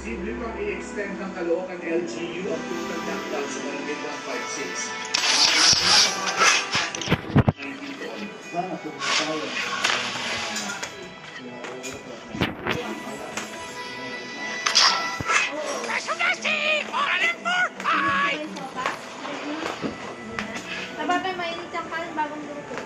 Posible pang i-extend ng Caloocan LGU ang total lockdown sa barangay 156. Sana kung tayo. Sabagay, mainit ang kanin bagong luto.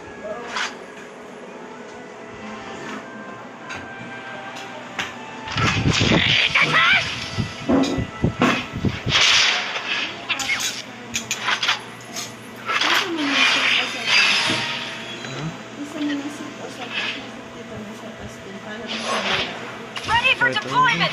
Ready for deployment!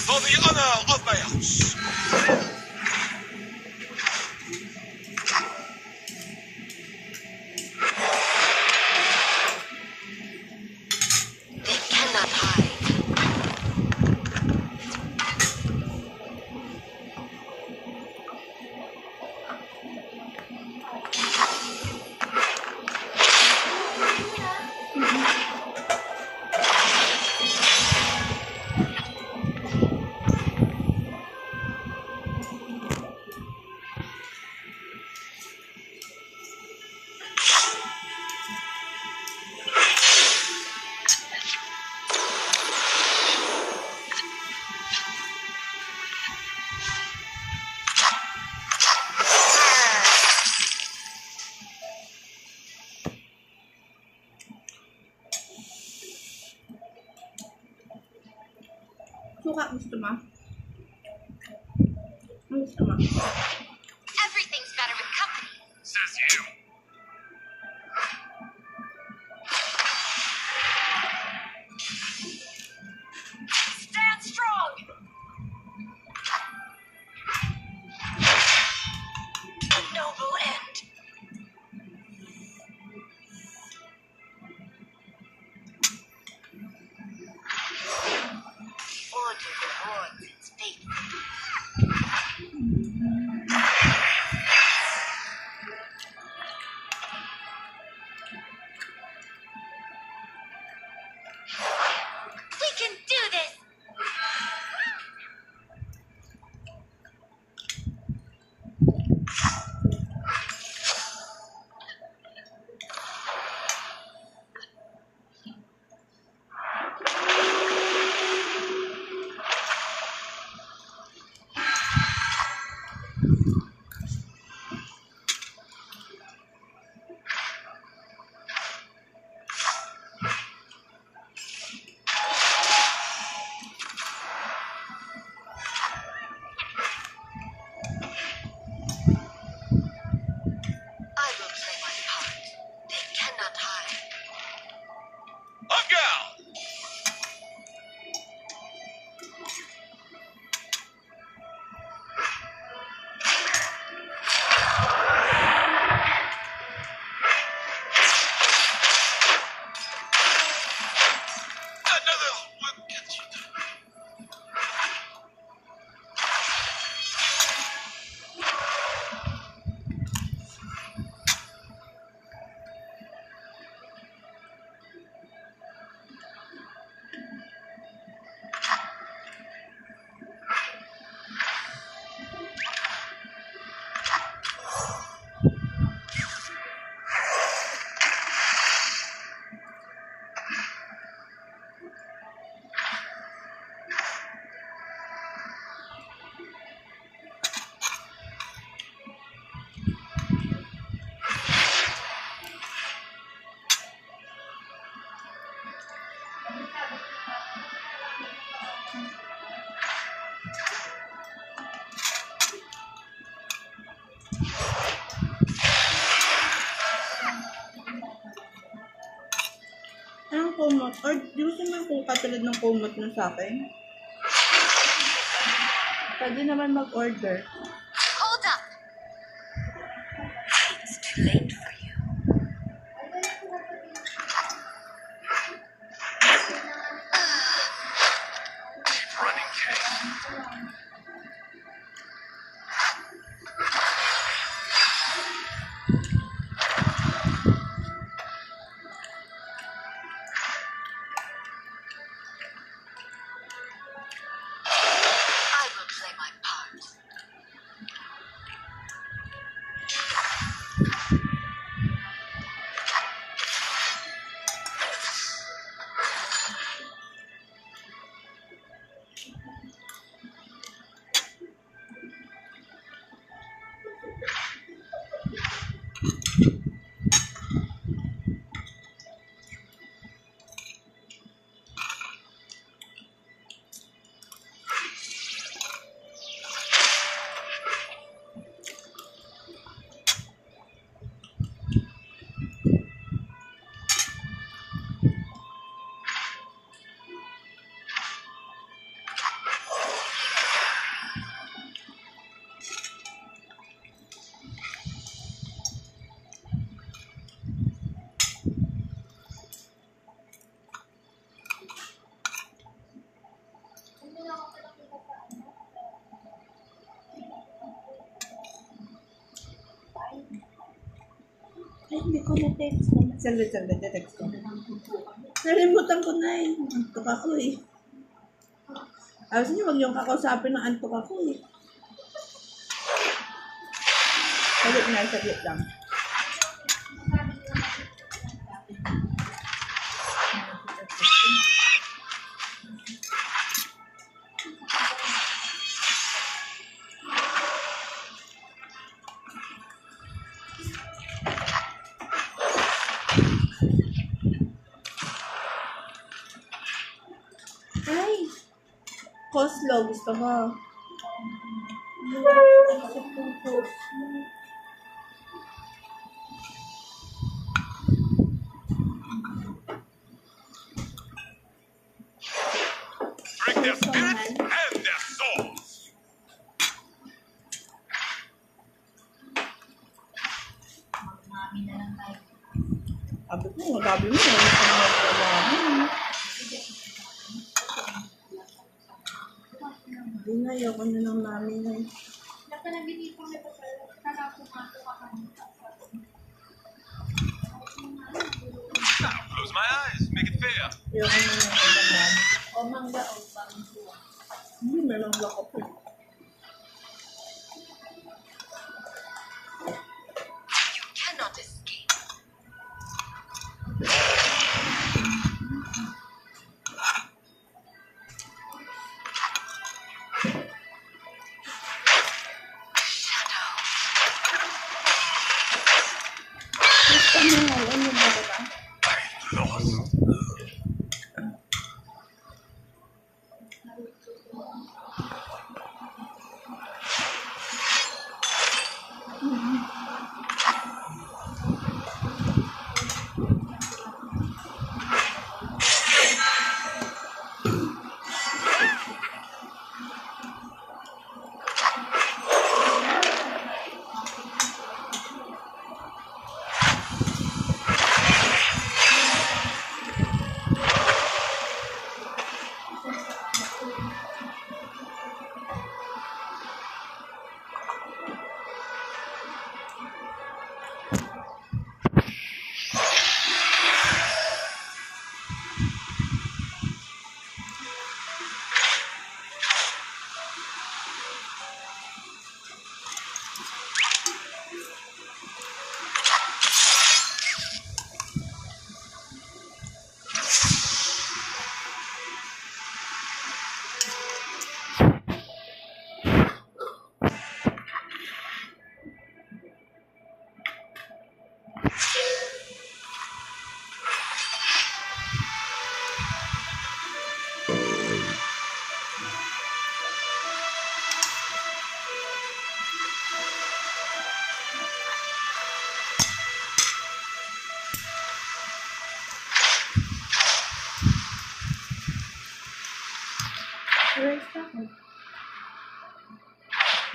For the honor of my house. Suka, gusto mo? Gusto mo? Everything's better with company. Says you. Stand strong. A noble end. Order rewards its faith. We can do this. I will play my part. They cannot hide. A gal. Another will get you. Anong kumot? Or gusto mo yung katulad ng kumot na sa akin? Pwede naman mag-order. Hold up. It's too late for you. Running case. I will play my part. Ay, hindi ko na-text. Saglit, text ko. Nalimutan ko na eh. Antok ako eh. Ayos niyo, huwag niyong kakausapin ng antok ako eh. Saglit lang. Ay! Coleslaw, gusto mo? Bring their spirits and their souls. Sabi ko, magabi mo. Hindi na, ayoko na ng mami na. Close my eyes, make it fair. Ayoko na ng mami. Hindi, meron black ako. You cannot escape. Gusto mo, ano ba ba? Lost.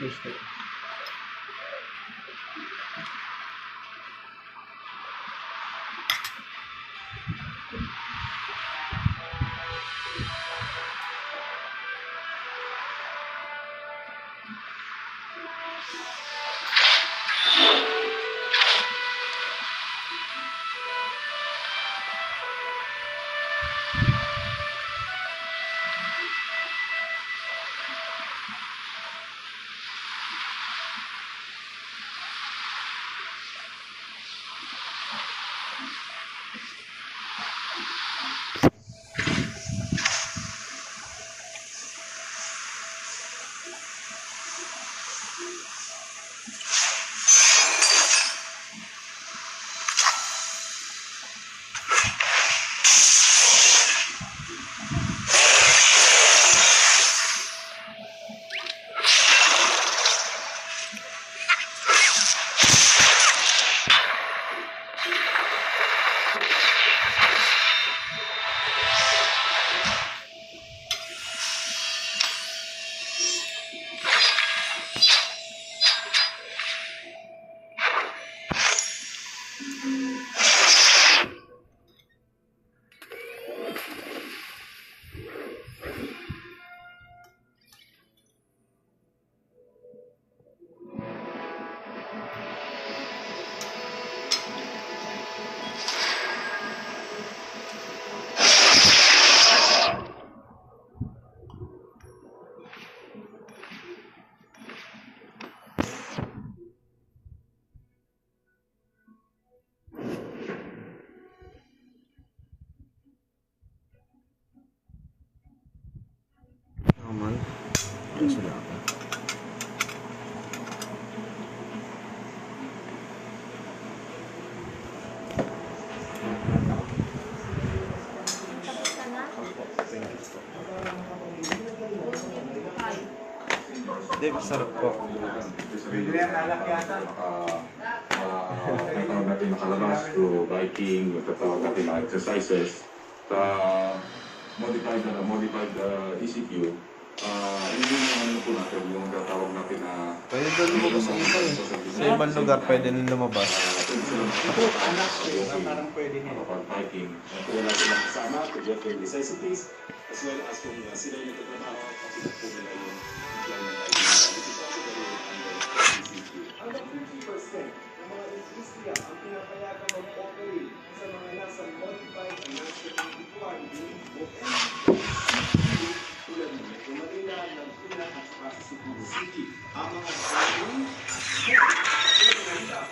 Gusto. Naman. Ay, sila ako. Tapos ka na? Thank you. Hindi, masarap po. Natawag natin nakalabas through biking, natawag natin mga exercises sa modified ECQ. Yun yung ano po natin, yung tatawag natin na Pwede doon lumabas ang iba eh. Sa ibang lugar pwede nang lumabas. Parang pwede nila. Biking. Kaya natin nakasama to get their necessities as well as kung sila yung nagtatrabaho kasi po nila yung employment ID. Which is also very under ECQ. Hanggang 50% ng mga industriya ang pinapayagan mag-operate sa mga nasa modified and national equality o MCQ tulad ng Metro Manila, Laguna at saka sa Cebu City. Ang mga driving at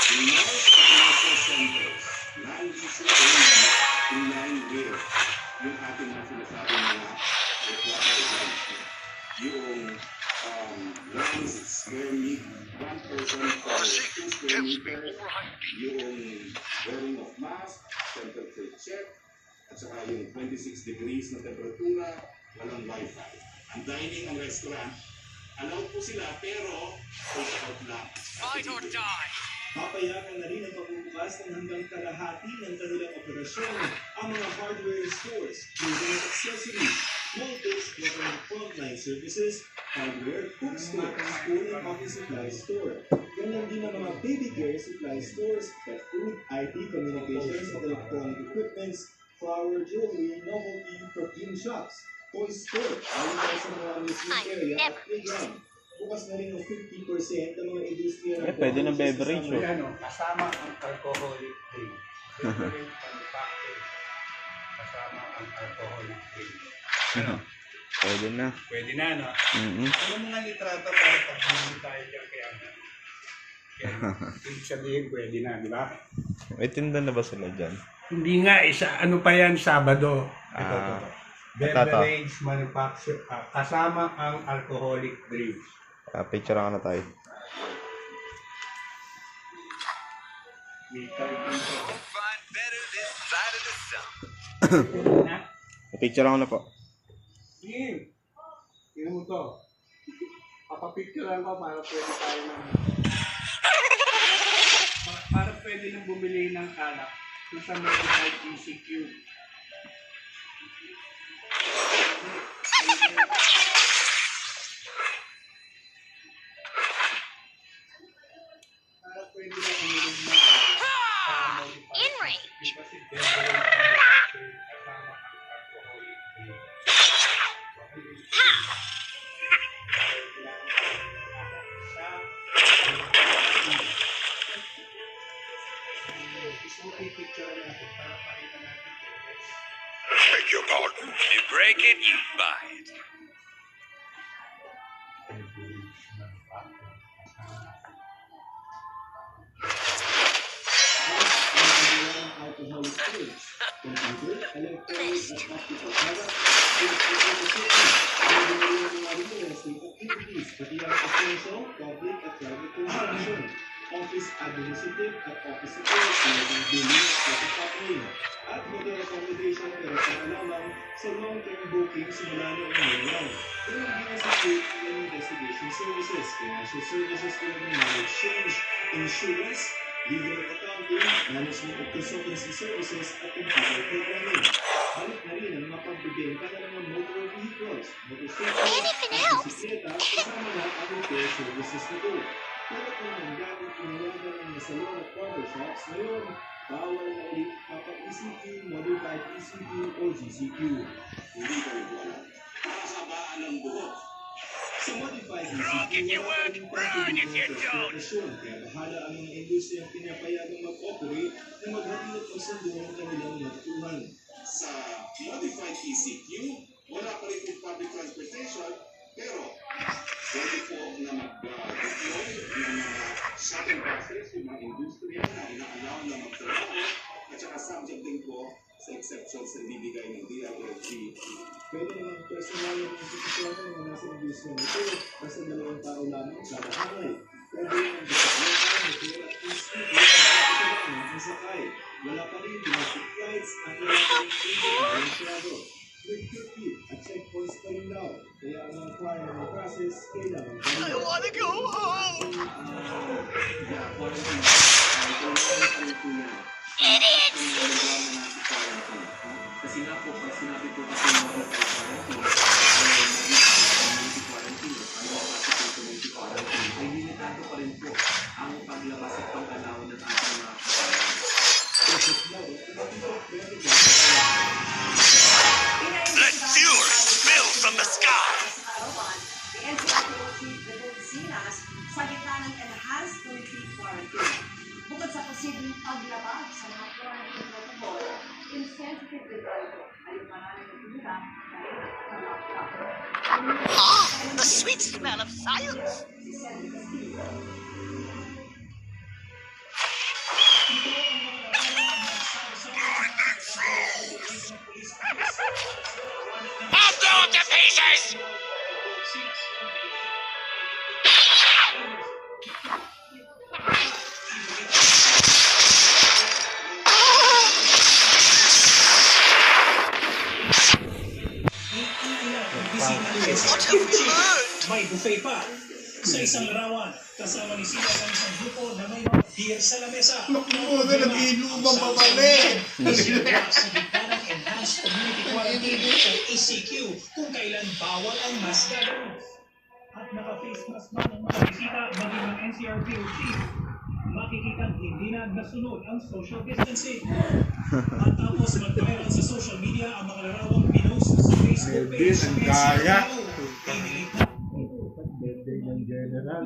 the North Financial Centers, 9 with yung ating mga sinasabi mga required yung lands square meter, 1 person per 2 square meter, yung wearing of mask, temperature check, at saka yung 26 degrees na temperatura, walang wifi. Ang dining, ang restaurant, allowed po sila pero take out lang. Fight or die. Papayagan na rin ang pagbubukas ng hanggang kalahati ng kanilang operasyon ang mga hardware stores, building accessories, multi-store and frontline services, hardware, bookstore, school and office supply store. Ganyan din ang mga baby care supply stores, pet food, IT, communications, and electronic equipments, flower, jewelry, novelty, perfume shops, toy store, ayon tayo sa mga amusement area at playground. Bukas na rin ng 50% ng mga industriya ng Pwede ng beverage oh. Kasama ang alcoholic drink. Different manufacturing. Kasama ang alcoholic drink. Ano? Pwede na. Pwede na, no? Ano mga litrato para pag-bili tayo dyan kaya na? Ibig sabihin, pwede na, di ba? May tinda na ba sila dyan? Hindi nga, ano pa yan, Sabado. Ito. Beverage manufacturer, kasama ang alcoholic drinks. Picture na tayo. Find better this side of the sun. Picture na po. Sige. Tingnan mo to. Papapicturean ko para pwede tayo para pwede nang bumili ng alak sa modified ECQ. Para pwede na bumili ng In range. kasi beverage kasama ang alcoholic drink. Beg your pardon. You break it, you buy it. Office administrative at office support, including billing, office operating, at hotel accommodation pero lamang sa long-term booking simula noong ngayon. Tulong din ang security and investigation services, financial services tulad ng knowledge exchange, insurance, legal accounting, management of consultancy services, at computer programming. Balik na rin ang mga pagbibenta ng mga motor vehicles, motorcycles, at bisikleta, kasama na ang repair services na ito. Pero kung ang dapat pinayagan ng salon at barbershops, ngayon, bawal na ulit kapag ECQ, modified ECQ, o GCQ. Hindi ka rin alam. Kakasabaan ng buhok. Sa modified ECQ, wala rin transportasyon, kaya bahala ang mga industriyang pinapayagang mag-operate na maghatid at magsundo ng kanilang natutuhan. Sa modified ECQ, wala pa rin kung public transportation, pero pwede po na mag-deploy ng mga shuttle buses, yung mga industriya na ina-allow na magtrabaho, at saka subject din po sa exceptions na bibigay ng DILG. Pwede naman personal yung institusyon ng mga nasa industriya nito, basta 2 tao lamang kada hanay. Pwede yung bisikleta, motor at e-scooter at ang sakay. Wala pa rin domestic flights at wala pa rin travel. With curfew at checkpoints pa rin daw. Kaya ang mga acquiring ng process, kailangan I wanna go home! Idiots! Kasi nga po, pag sinabi po kasi ng quarantine, community quarantine, ay limitado pa rin po ang paglabas at pag-alaw ng ating mga Let fury spill from the sky! Sa gitna ng enhanced community quarantine. Bukod sa posibleng paglabag sa mga quarantine protocol, insensitive din ito ay maraming nagtulira dahil sa lockdown. Ah, the sweet smell of science! Si Senator Castillo. I'll blow up to pieces! What have we learned? May buffet pa. Sa isang larawan, kasama ni Sila ang isang grupo na may mga beer sa lamesa. Naku, nag-inuman pa pala. Isinagawa sa gitna ng Enhanced Community Quarantine o ECQ kung kailan bawal ang mass gathering. At naka-face mask man ang mga bisita maging ng NCRPO chief. Makikita hindi na nasunod ang social distancing. At tapos mag-viral sa social media ang mga larawang pinost sa Facebook page Medis, ang ng kaya. NCRPO. Pinilit na Birthday ng general.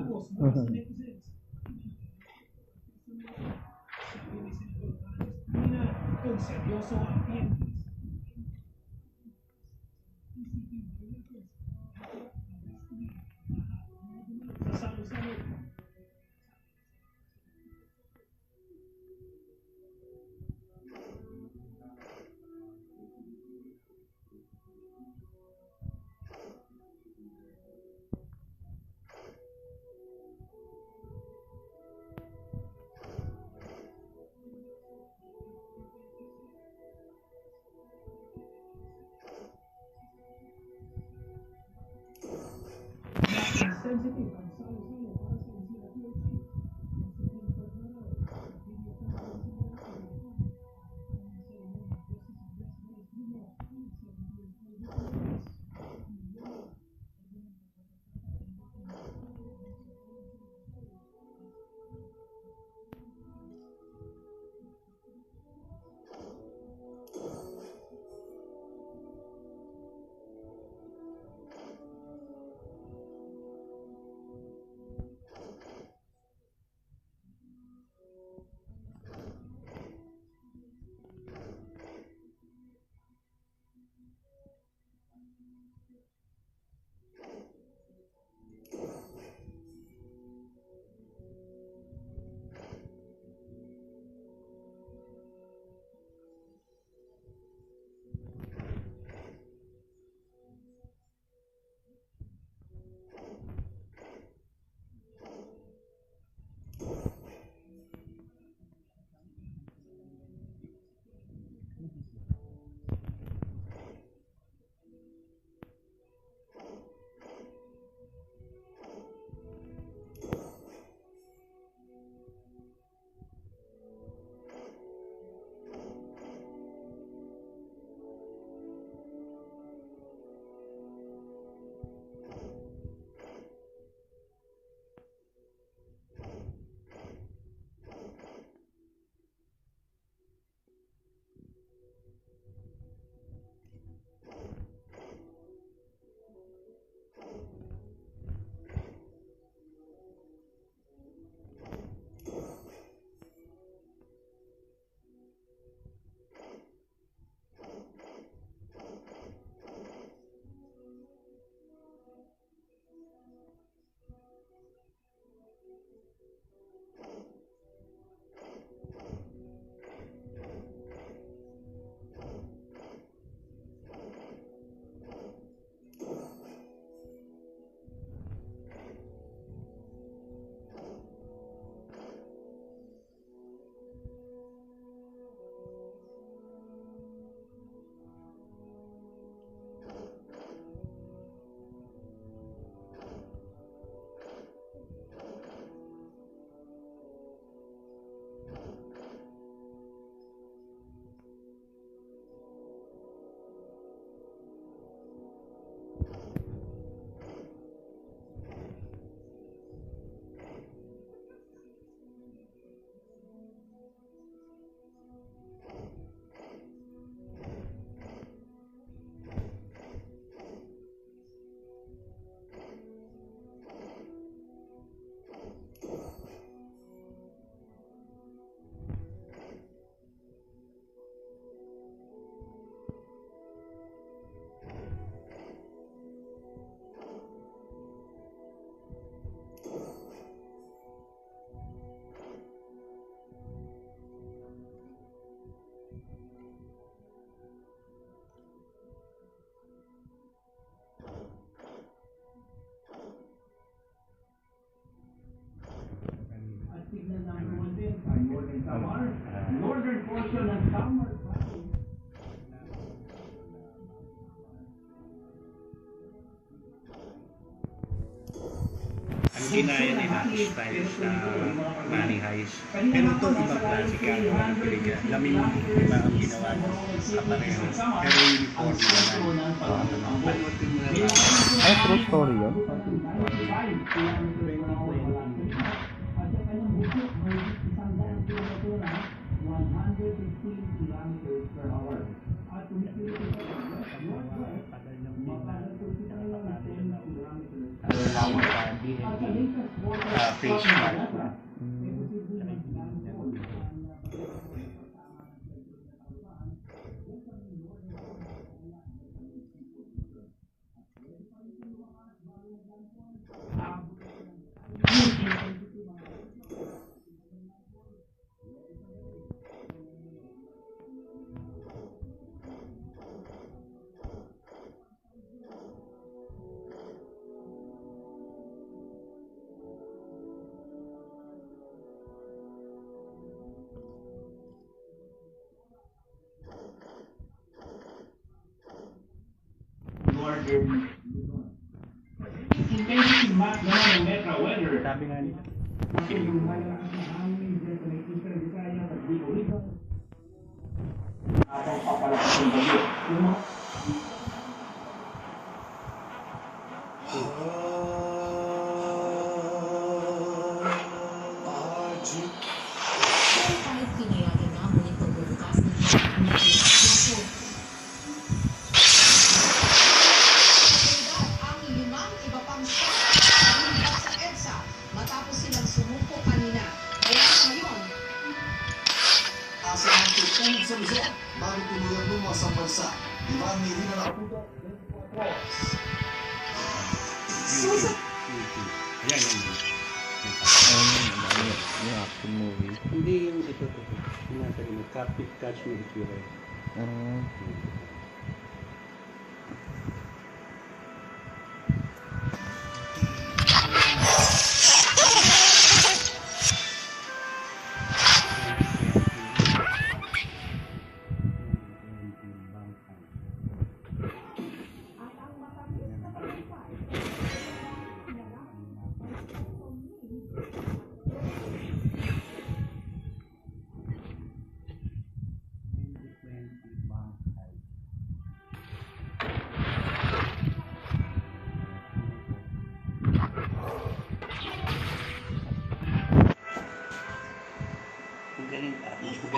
kung seryoso ang PNP. Sa salo-salo. Sensitive ang salo-salo para sa NCRPO. ginaya nila style sa money heist. Pero ito ibang klase ka, laming iba ang ginawa ng kapareho. Pero uniform naman. Ay, true story yun. Face mask. Sabi nga nila. Kahit pinayagan namin ang pagbubukas ng ang limang iba pang sa EDSA matapos silang sumuko kanina. Kaya ngayon, Asa ang tutulog sa Luzon bago tuluyan lumos ang bansa. Ivan Mirina na Puto, 24 hours. Ayan, Yung action movie. hindi yung ito. Tinatawag mo, Catch Me If You Can.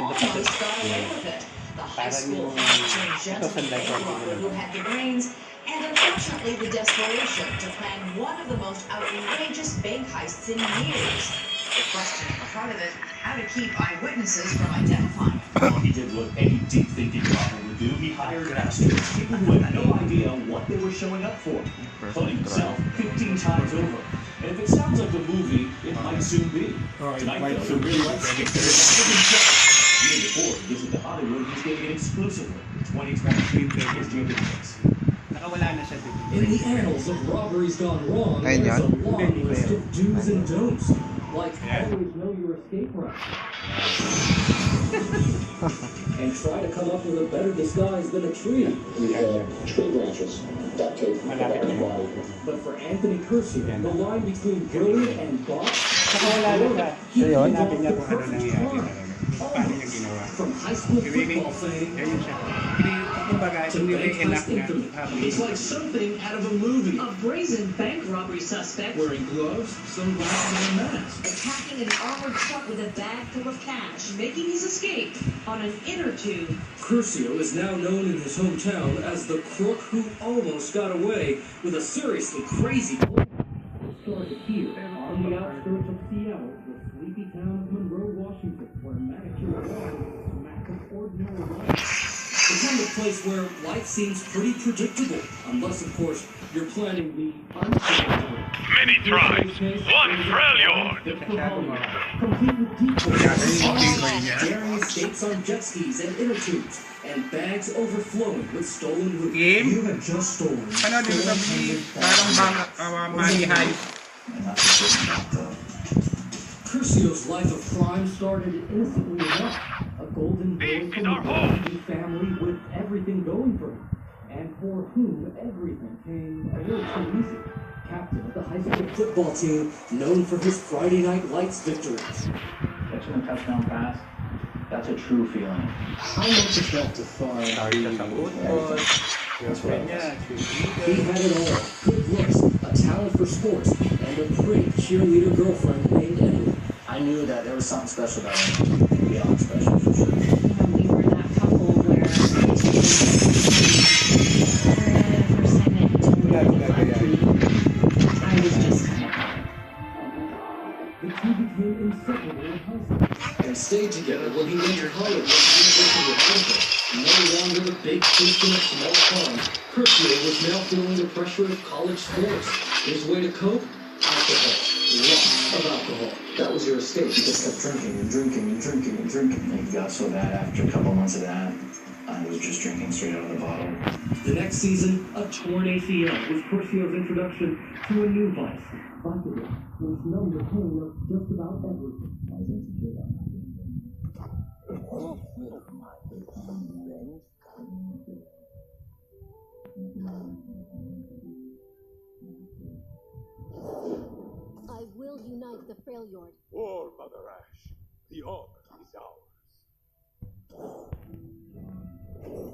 almost got away with it. The high school fashion gentleman who had the brains and unfortunately the desperation to plan one of the most outrageous bank heists in years. The question at the heart of it, how to keep eyewitnesses from identifying. Well, he did what any deep-thinking robber would do. He hired extras, people who had no idea what they were showing up for, phoning himself 15 times over. And if it sounds like a movie, it might soon be. Tonight, though, the real life stick there is a big job. Even before he gets into Hollywood, he's getting it exclusively. 2023 Vegas Junior Days. In the annals of robberies gone wrong, there's a long list of do's and don'ts. Like always know your escape route. And try to come up with a better disguise than a tree. We have tree branches. Duct tape. But for Anthony Curcio, the line between brilliant and bot, he Ayun. pulled off the perfect crime. From high school football fame to manifest infamy. It's like something out of a movie. A brazen bank robbery suspect Wearing gloves, sunglasses, and a mask. attacking an armored truck with a bag full of cash, making his escape on an inner tube. Curcio is now known in his hometown as the crook who almost got away with a seriously crazy plan. Started here on the outskirts of Seattle, the sleepy town of Monroe, Washington, where manicure lawn is a smack of ordinary life. The kind of place where life seems pretty predictable, unless, of course, you're planning the unpredictable. Many tribes, one Freljord. Complete with decoys, daring escapes on jet skis and inner tubes, and bags overflowing with stolen loot. Game? You have just stolen. Ano dito sabi, parang money heist. Curcio's life of crime started innocently enough. A golden boy from a wealthy family with everything going for him, and for whom everything came a little too easy. captain of the high school football team, known for his Friday Night Lights victories. Catching a touchdown pass, that's a true feeling. How much it felt to find Tawag siya sa football, girlfriend niya, he had it all. Good looks, a talent for sports, and a pretty cheerleader girlfriend named Emily. I knew that there was something special about him. Beyond special, for sure. We were that couple where the first time that he told me that I was just kind of hurt. The two became inseparable in high school and stayed together when he went to college at the University of Denver. No longer the big fish in a small pond, Curcio was now feeling the pressure of college sports. His way to cope? Alcohol. Lots of alcohol. That was your escape. He just kept drinking and drinking and drinking and drinking. It got so bad after a couple months of that, I was just drinking straight out of the bottle. The next season, a torn ACL was Curcio's introduction to a new vice. Vicodin, which numbed the pain of just about everything. I was insecure about that. I will unite the Freljord. War, Mother Ash. The orb is ours.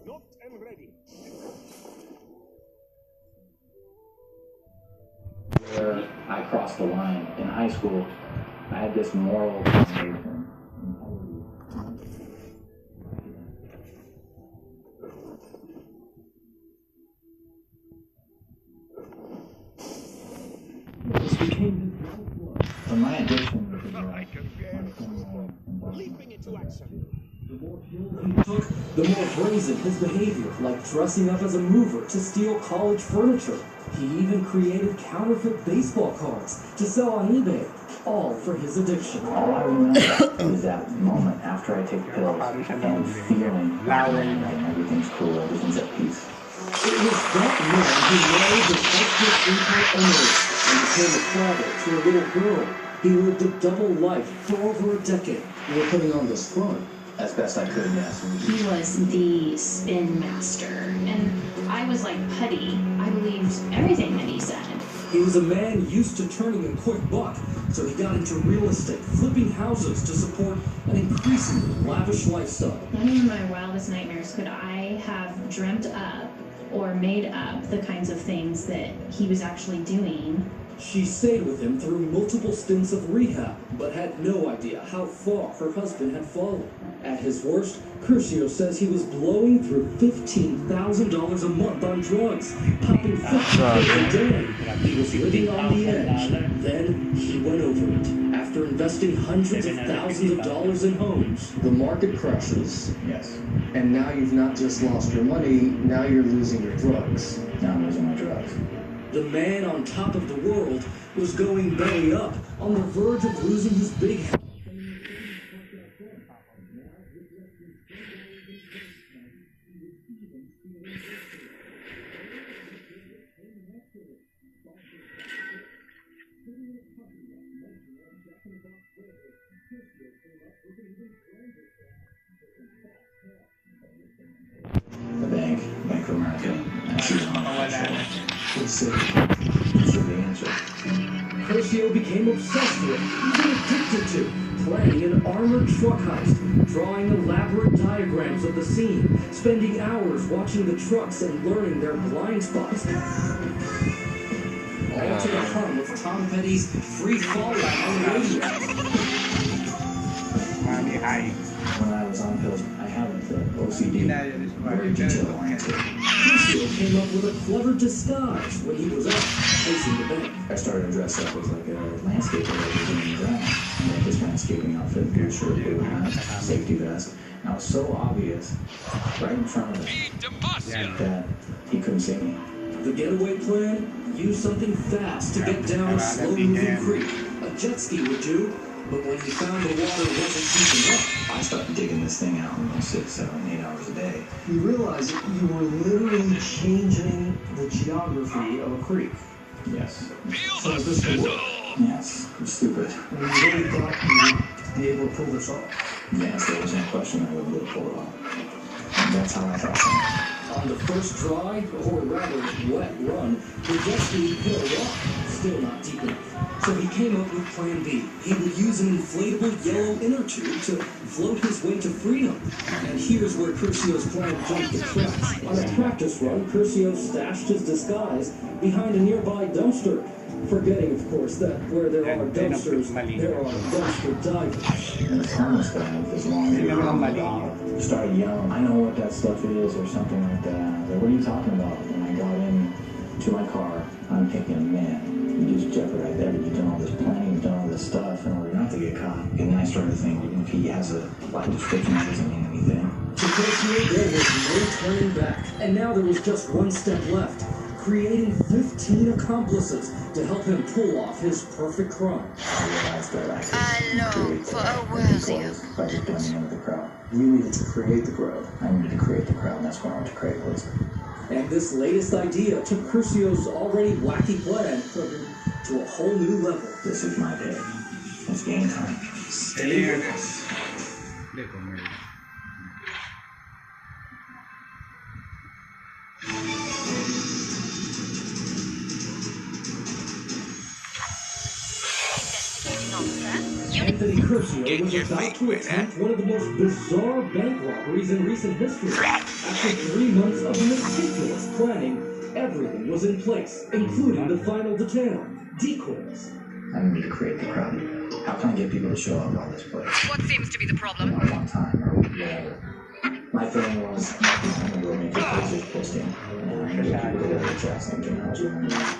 Not and ready. Where I crossed the line in high school, I had this moral foundation. When my addiction was Leaping into action. The more pills he took, the more brazen his behavior, like dressing up as a mover to steal college furniture. He even created counterfeit baseball cards to sell on eBay, all for his addiction. all I remember is that moment after I take the pills and feeling like everything's cool, everything's at peace. It was that man who married the helpless Empire Emily and became a father to a little girl. He lived a double life for over a decade. You were putting on this front. As best I could, yes. He was the spin master, and I was like putty. I believed everything that he said. He was a man used to turning a quick buck, so he got into real estate, flipping houses to support an increasingly lavish lifestyle. Not even in my wildest nightmares could I have dreamt up or made up the kinds of things that he was actually doing. She stayed with him through multiple stints of rehab, but had no idea how far her husband had fallen. At his worst, Curcio says he was blowing through $15,000 a month on drugs, popping 50 pills a day. He was living on the edge. Then he went over it. After investing hundreds of thousands of dollars in homes, the market crashes. Yes. And now you've not just lost your money, now you're losing your drugs. Now I'm losing my drugs. The man on top of the world was going belly up, on the verge of losing his big house. The Bank of America, and she was on my shoulder. That's the answer. Curcio became obsessed with, even addicted to, planning an armored truck heist, drawing elaborate diagrams of the scene, spending hours watching the trucks and learning their blind spots. All to the hum of Tom Petty's Free Fall Ride on the radio. When I was on pills, I haven't OCD, very detail-oriented. Curcio came up with a clever disguise when he was out facing the bank. I started to dress up as like a landscaper that was doing the ground. I had this landscaping outfit, blue shirt, blue hat, safety vest. And I was so obvious, right in front of him, that he couldn't see me. The getaway plan? Use something fast to get down a slow-moving creek. A jet ski would do, but when he found the water wasn't deep enough, I started digging this thing out in 6, 7, 8 hours a day. you realized that you were literally changing the geography of a creek. Yes. So is this the work? Yes. It's stupid. And you really thought you would be able to pull this off? Yes, there was no question I would be able to pull it off. And that's how I thought. On the first dry, or rather wet run, the jet ski hit a rock. still not deep enough. So he came up with Plan B. He would use an inflatable yellow inner tube to float his way to freedom. And here's where Curcio's plan jumped the tracks. On a practice run, Curcio stashed his disguise behind a nearby dumpster, forgetting, of course, that where there are dumpsters, there are dumpster divers. And the homeless guy with his long hair started yelling, "I know what that stuff is," or something like that. I was like, "What are you talking about?" When I got into my car, I'm thinking, man, you just jeopardized everything. You've done all this planning, you've done all this stuff in order not to get caught. And then I started thinking, if he has a black description, that doesn't mean anything. To Curcio, there was no turning back. And now there was just one step left. Creating 15 accomplices to help him pull off his perfect crime. I realized that I could create by just blending in with the crowd. You needed to create the crowd. I needed to create the crowd, and that's what I went to create was. And this latest idea took Curcio's already wacky plan to a whole new level. This is my day. It's game time. Stay with us. Anthony Curcio was about to attempt one of the most bizarre bank robberies in recent history. After 3 months of meticulous planning, everything was in place, including the final detail, decoys. I need to create the crowd. How can I get people to show up at this place? What seems to be the problem? At one time or whatever. My feeling was, I'm going to go make a Facebook posting, and I'm going to get people to go to the tracks thinking I was running around.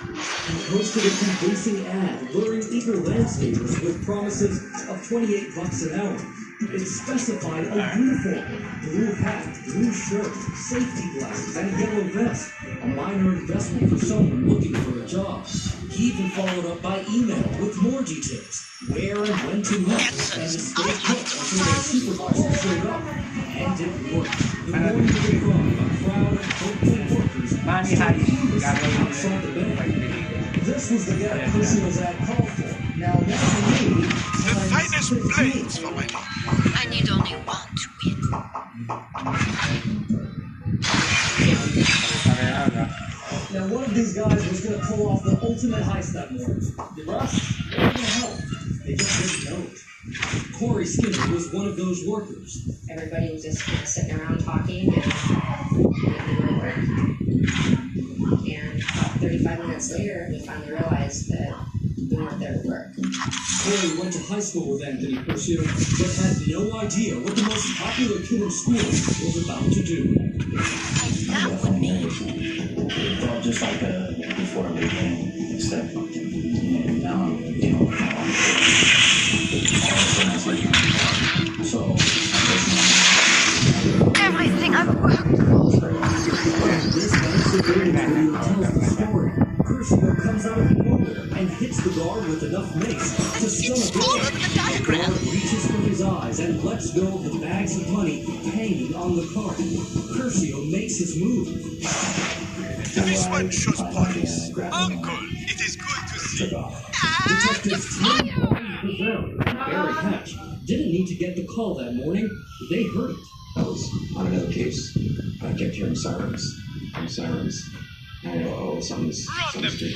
He posted a convincing ad luring eager landscapers with promises of $28 an hour. It specified a uniform, blue hat, blue shirt, safety glasses, and yellow vest. A minor investment for someone looking for a job. He even followed up by email with more details, where and when to meet, and to stay put until their supervisor showed up. And it worked. The morning of the crime, a crowd of hopeful workers outside the bank. This was the gap Curcio's ad called for. Now that's me. The finest blades for my money. I need only one to win. Now one of these guys was going to pull off the ultimate heist that morning. The rest, they were going to help. They just didn't know it. Corey Skinner was one of those workers. Everybody was just sitting around talking and doing work. And about 35 minutes later, we finally realized that we weren't there to work. Corey went to high school with Anthony Curcio, but had no idea what the most popular kid in school was about to do. That would be. It felt just like before we came, except now I'm dealing with my own. So, Everything I've worked for. This fascinating video tells the story. Curcio comes out of nowhere and hits the guard with enough mace to stun a guard. The guard reaches for his eyes and lets go of the bags of money hanging on the cart. Curcio makes his move. This one shows police. Uncle, it is good to see you. Detectives Tim and Barry Hatch didn't need to get the call that morning. They heard it. I was on another case. I kept hearing sirens. Sirens. I know, oh, something's strange.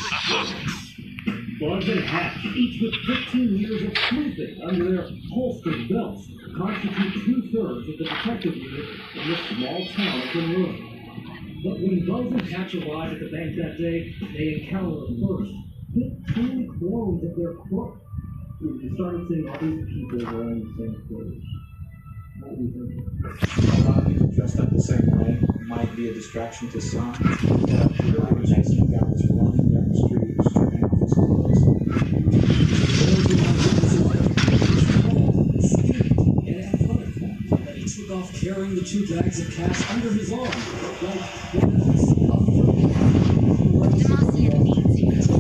Buzz and Hatch, each with 15 years of sleuthing under their holstered belts, constitute 2/3 of the detective unit in this small town of Monroe. But when Buzz and Hatch arrived at the bank that day, they encountered first 15 clones of their crook. We started seeing all these people wearing the same clothes. What do you think? A lot of people dressed up the same way. It might be a distraction to some. There was next to guys running down the street, stripping off his clothes. That he took off carrying the 2 bags of cash under his arm, like you see how the things go.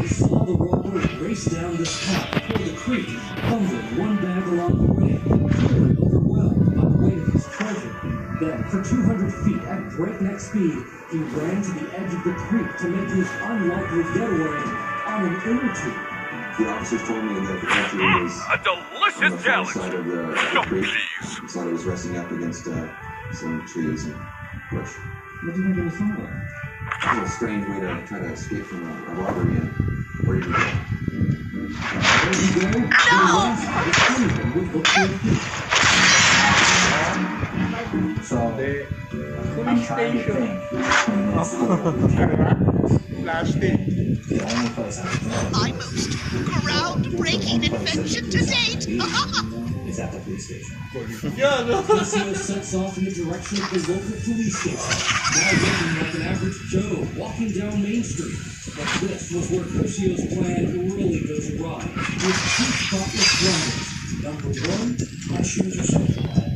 Saw the robber race down this path toward the creek, fumbling one bag along the way, clearly overwhelmed by the weight of his treasure. Then, for 200 feet at breakneck speed, he ran to the edge of the creek to make his unlikely getaway on an inner tube. The officers told me that the country was A delicious challenge. side of the creek. Looks like it was resting up against some trees and bush. What do you think it was from? It was a strange way to try to escape from a robbery and where did you go? So, I'm trying to think. Plastic. The only place I can My most groundbreaking invention to date. is at the police station. Crucio sets off in the direction of the local police station, now looking like an average Joe walking down Main Street. But this was where Crucio's plan really goes awry, with two spotless blunders. Number one, my shoes are so bad.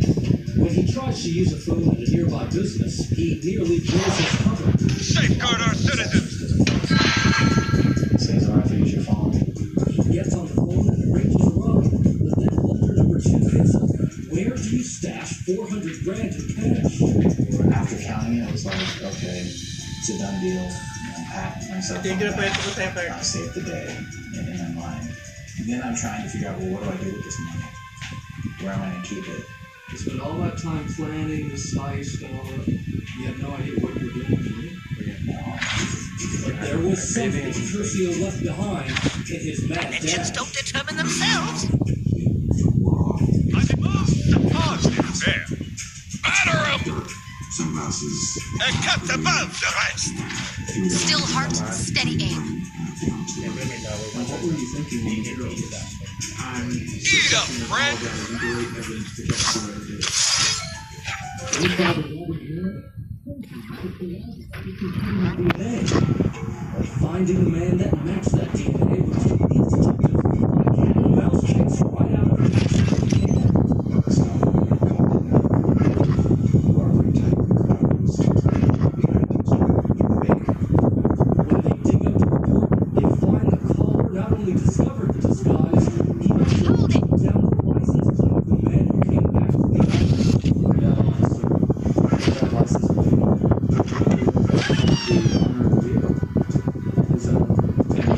When he tries to use a phone at a nearby business, he nearly blows his cover. Safeguard our citizens. Says I think you should follow me. He gets on the phone and arranges a robbery. But then blunder number two hits him. Where do you stash 400 grand in cash? After counting it, I was like, okay, it's a done deal. Pat myself on the back. I saved the day in my mind. And then I'm trying to figure out, well, what do I do with this money? Where am I going to keep it? You spent all that time planning this heist and all that. You have no idea what you're doing, do you? But there was something Crucio left behind in his mad dash. Legends don't determine themselves. I demand the positive there. Batter up. Some mouses. And cut above the rest. Still heart, steady aim. What were you thinking when you wrote that? Eat up, friend. Finding the man that matched that DNA was a cat and mouse chase right out of When they dig up the report, they find the caller not only discovered the disguise, he also took down the license plate of the man who came back from the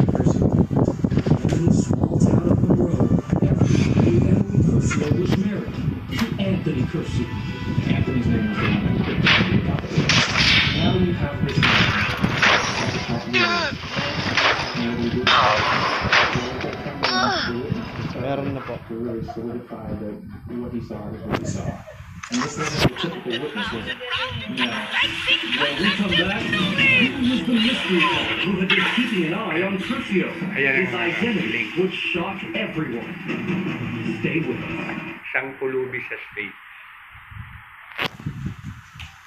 In the small town of Monroe, everybody Emily Curcio was married to Anthony Curcio. Anthony's name was the one that picked up. Now you have this Meron na po. to really solidify that what he saw is what he saw. And this wasn't a typical witness, was it? No. When we come back, who was the mystery man who had been keeping an eye on Curcio? His identity would shock everyone. Stay with us. Isang pulubi sa state.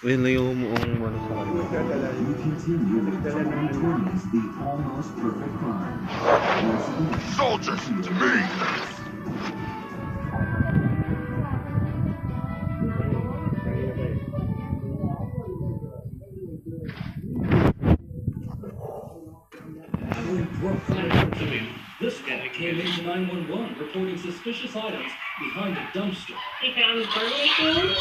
Yun na yung umuong ano sa kanila. You continue with 2020's The Almost Perfect Crime. Soldiers, to me. This guy came into 911 reporting suspicious items behind a dumpster. He found burglary tools?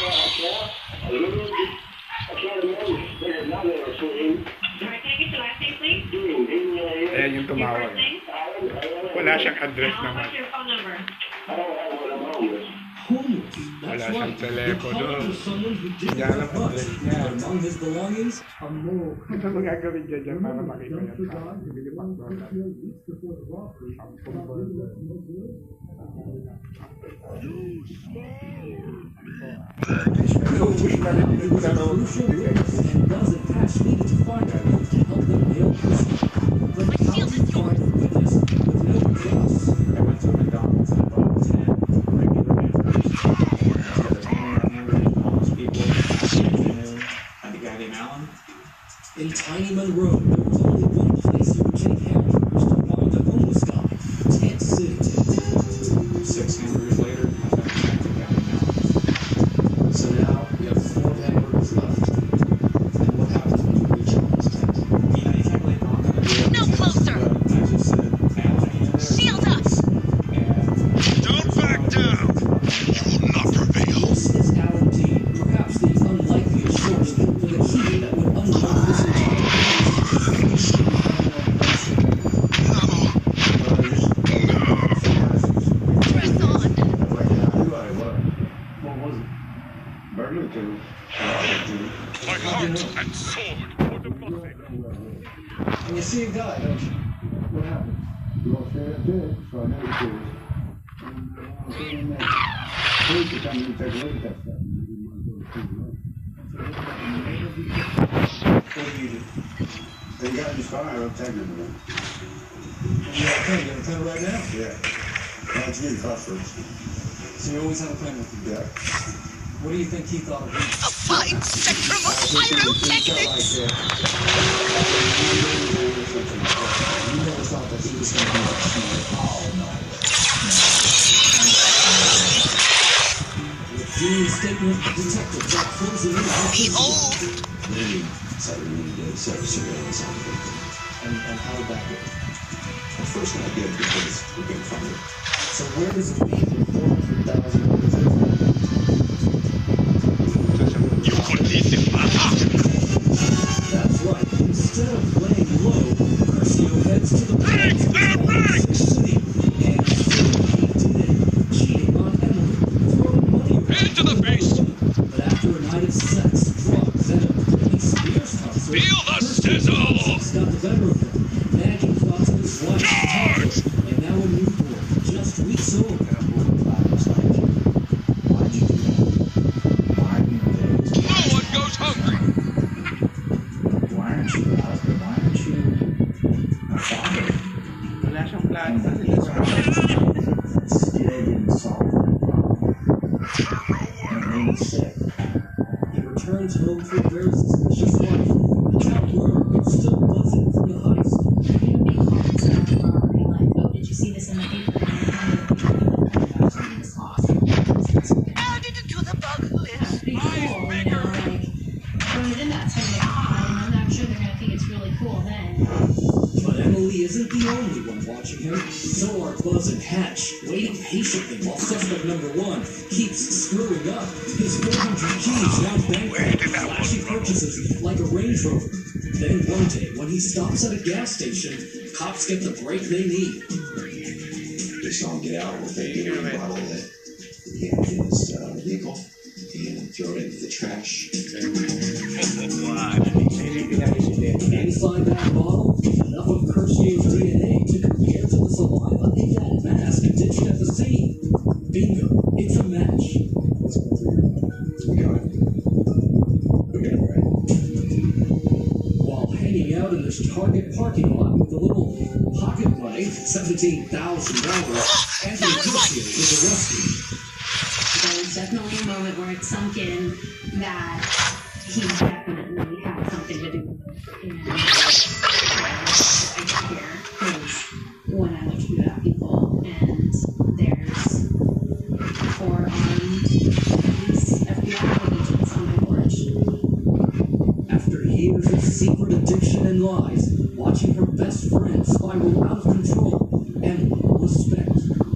I can't remember. There's not there for him. Alright, can I get your last name, please? Ayan yung tumawag. Wala siyang address Now, naman. what's your phone number? Homeless. Wala That's siyang right. telepono. You're calling for someone who didn't Yan have ang much. address niya. But among his belongings, a moral Ano compass. ba gagawin dyan dyan para makita Dumpster yung guy who Bibili pa found ko. Curcio weeks before the robbery. And doesn't patch needed to find out to help them nail Curcio. But how do you find a witness with no trust? I went to McDonald's and bought 10 regular hamburgers. The hamburgers, homeless people, and the guy named Alan. In tiny Monroe, there was only one place you could take hamburgers to find a homeless guy. Tent City. 6 hamburgers later, I found the guy named Alan. So now we have 4 hamburgers left. And what happens when you reach this tent? see a guy, don't you? What happened? You all stayed up there, so I never see it. Please to come and take a look at that stuff. What do you do? They got in his car, I'm taking him to them. You got a plan? You have a plan right now? Yeah. Well, let's get the car first. So you always have a plan with you? Yeah. What do you think he thought of you? A fine spectrum of pyrotechnics! You never thought that he was going to be like you. Oh, no. During statement, Detective Jack pulls it in. Behold! Then he decided we needed to set up surveillance on the victim. And how did that go? At first not good because we couldn't find her. So where does it leave with $400,000? You collision attack! That's right. Instead of laying low, Curcio heads to the bank city and he did it, cheating on Emily, throwing money around. Into the face! But after a night of sex, drugs, and a Britney Spears concert, Feel the sizzle! got the better of him, nagging thoughts of his wife, Charge! and now a newborn, just weeks old. Why'd you do that? Why do you do that? No one goes hungry! Why aren't you a husband? Why aren't you a father? Wala siyang plano kasi Still didn't solve the problem. And it made me sick. He returns home to a very suspicious wife. Count LoR still buzzing from the heist. Did you see this in the paper? Added to the bug list. Pretty cool, you know, like, throw it in that type of pod, and I'm not sure they're gonna think it's really cool then. But Emily isn't the only one watching him. So are Buzz and Hatch, waiting patiently while suspect number one keeps screwing up. His 400 G's now bankrupt, flashy purchases like a Range Rover. Then one day, when he stops at a gas station, cops get the break they need. They saw him get out with a beer bottle that he had in his vehicle and throw it into the trash. Inside that bottle, enough of Curcio's DNA to compare to the saliva in that mask ditched at the scene. Bingo, it's a match. What's going through your mind? We got it. We got it right. While hanging out in this Target parking lot with a little pocket money, $17,000, Anthony Curcio is arrested. There was definitely a moment where it sunk in that he definitely had something to do with it. And I got here because when I looked through that people and there's 4 armed police FBI agents on my porch. After years of secret addiction and lies, watching her best friend spiral out of control, and respect.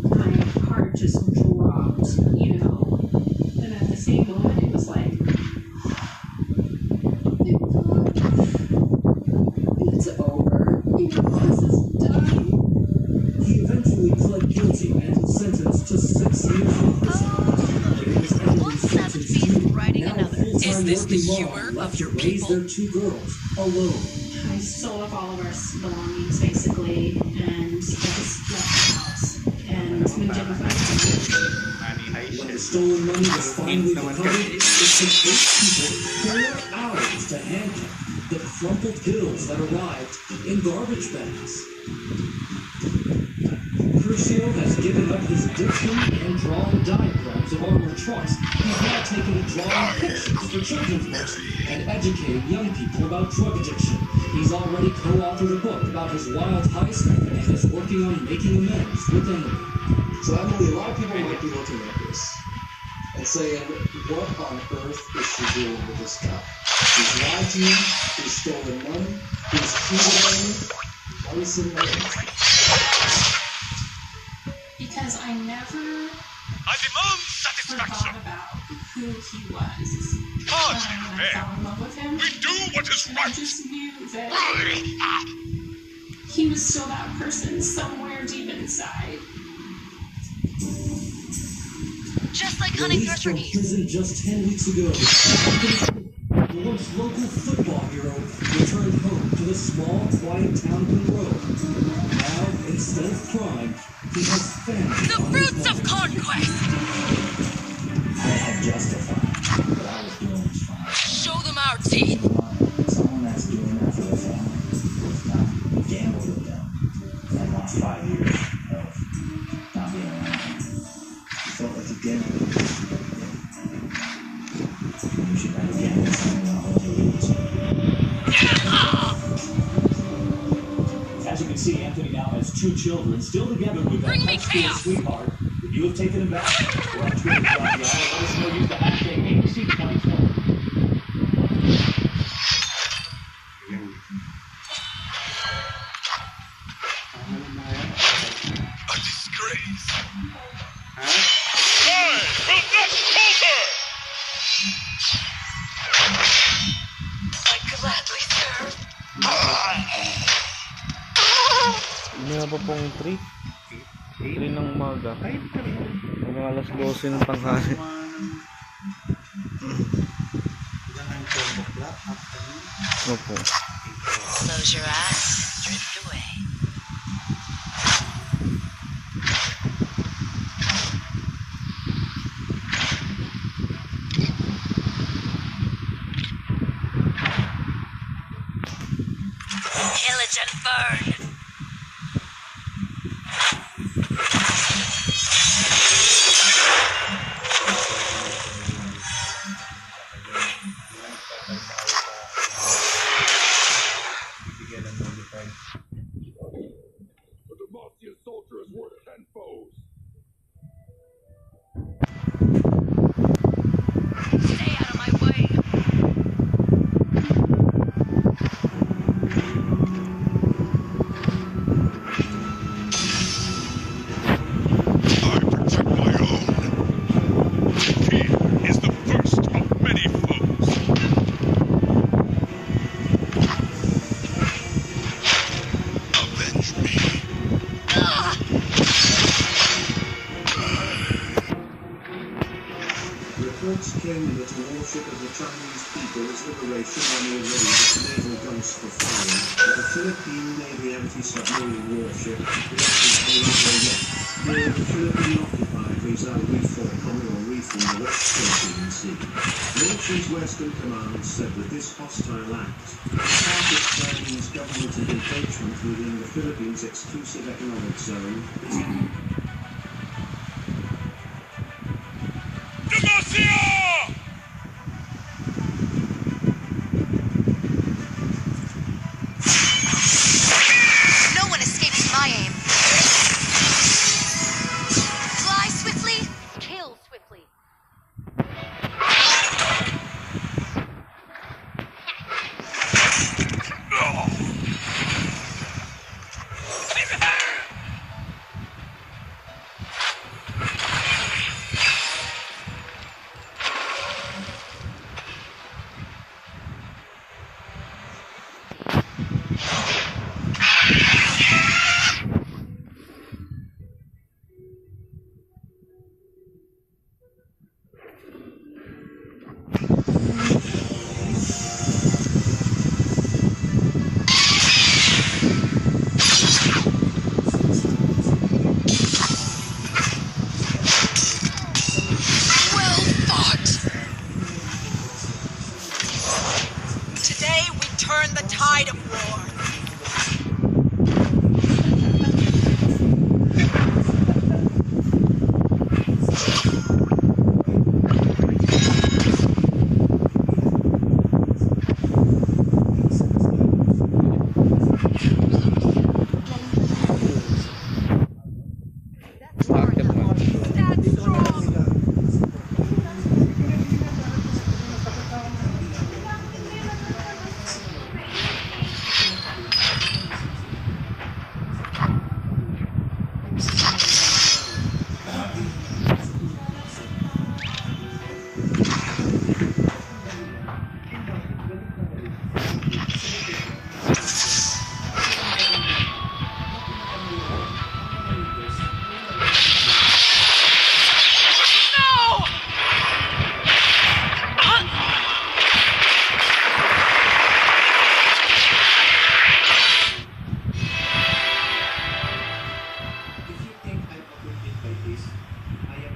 My heart just dropped, you know. And at the same moment, it was like, it's over. You know, this is done. He eventually pled guilty and was sentenced to 6 years in prison. What's that feel writing another? Is this the humor of your raise people? their 2 girls alone. I sold up all of our belongings, basically, and I just left the house and moved in with my family. When the stolen money was finally recovered, it took 8 people 4 hours to handcuff the crumpled bills that arrived in garbage bags. Curcio has given up his addiction and drawing diagrams of armored trucks. He's now taking drawing pictures for children's books and educating young people about drug addiction. He's already co-authored a book about his wild heist and is working on making amends with Emily. So Emily, a lot of people might be looking at this and saying, what on earth is she doing with this guy? He's lied to you, he's stolen money, he's cheated on you. Why are you sitting there? Because I never I demand forgot satisfaction! about who he was. Hardly When I fair. fell in love with him, We do what is and I right! just knew that he was still that person somewhere deep inside. Just like hunting Released from Gertrude. prison just 10 weeks ago, LoR once local football hero returned home to the small, quiet town of Monroe. Now, instead of crime, he has family. The fruits of conquest! I had justified what I was doing was fine. Show them our teeth! Someone that's doing that for their family was not gambled with them and lost 5 years of not being around. You felt like a gambler. You should never gamble with someone that holds your leads. As you can see, Anthony now has 2 children, still together with that high school sweetheart. Would you have taken him back? We're on Twitter, let us know. Use the hashtag ABC2020. A disgrace. I will not falter! I gladly serve. Hindi na pa pong 3. 3 ng umaga. Hanggang alas 12 ng tanghali. Opo. Close your eyes, drift away. Pillage and burn. But the mossiest soldier is worth 10 foes. Stay out of my way. I protect my own. Fear is the first of many foes. Avenge me. Reports claim that a warship of the Chinese People's Liberation Army raised naval guns for fire, but the Philippine Navy anti-submarine warship near the Philippine-occupied Rizal Reef or Commodore Reef in the West Philippine Sea. The nation's Western Command said that this hostile act was part of Chinese government engagement within the Philippines' exclusive economic zone.